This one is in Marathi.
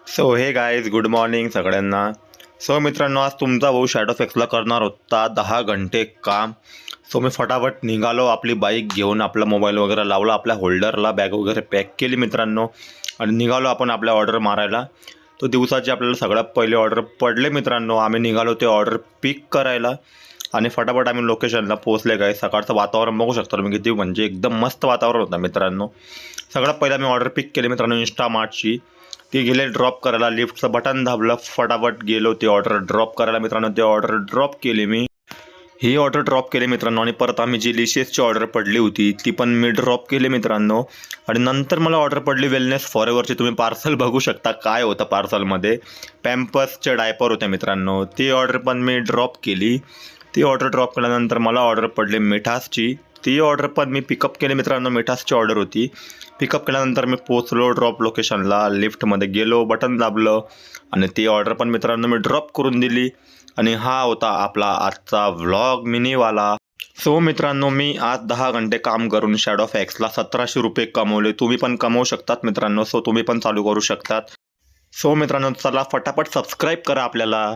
सो हे गाईज गुड मॉर्निंग सगळ्यांना. सो मित्रांनो, आज तुमचा भाऊ शॅडोफॅक्सला करणार होता 10 घंटे काम. सो मी फटाफट निघालो, आपली बाईक घेऊन आपला मोबाईल वगैरे लावला आपल्या होल्डरला, बॅग वगैरे पॅक केली मित्रांनो आणि निघालो आपण आपल्या ऑर्डर मारायला. तो दिवसाची आपल्याला सगळ्यात पहिले ऑर्डर पडले मित्रांनो. आम्ही निघालो ते ऑर्डर पिक करायला आणि फटाफट आम्ही लोकेशनला पोहोचले. काय सकाळचं वातावरण बघू शकता तुम्ही, किती म्हणजे एकदम मस्त वातावरण होतं मित्रांनो. सगळ्यात पहिला मी ऑर्डर पिक केली मित्रांनो इन्स्टामार्टची. ती गेले ड्रॉप करायला, लिफ्टचं बटन दाबलं, फटाफट गेलो ती ऑर्डर ड्रॉप करायला मित्रांनो. ती ऑर्डर ड्रॉप केली मी, ही ऑर्डर ड्रॉप केली मित्रांनो. आणि परत आम्ही जी लिशेसची ऑर्डर पडली होती ती पण मी ड्रॉप केली मित्रांनो. आणि नंतर मला ऑर्डर पडली वेलनेस फॉरएव्हरची. तुम्ही पार्सल बघू शकता काय होतं पार्सलमध्ये. पॅम्पर्सचे डायपर होते मित्रांनो. ती ऑर्डर पण मी ड्रॉप केली. ती ऑर्डर ड्रॉप केल्यानंतर मला ऑर्डर पडली मिठासची. ती ऑर्डर पण मी पिकअप केली मित्रांनो. मिठासची ऑर्डर होती. पिकअप केल्यानंतर मी पोचलो ड्रॉप लोकेशनला, लिफ्टमध्ये गेलो, बटन दाबलं आणि ती ऑर्डर पण मित्रांनो मी ड्रॉप करून दिली. आणि हा होता आपला आजचा व्लॉग मिनीवाला. सो मित्रांनो, मी आज 10 घंटे काम करून शॅडोफॅक्सला 1700 रुपये कमवले. तुम्ही पण कमवू शकतात मित्रांनो. सो तुम्ही पण चालू करू शकतात. सो मित्रांनो, चला फटाफट सबस्क्राईब करा आपल्याला.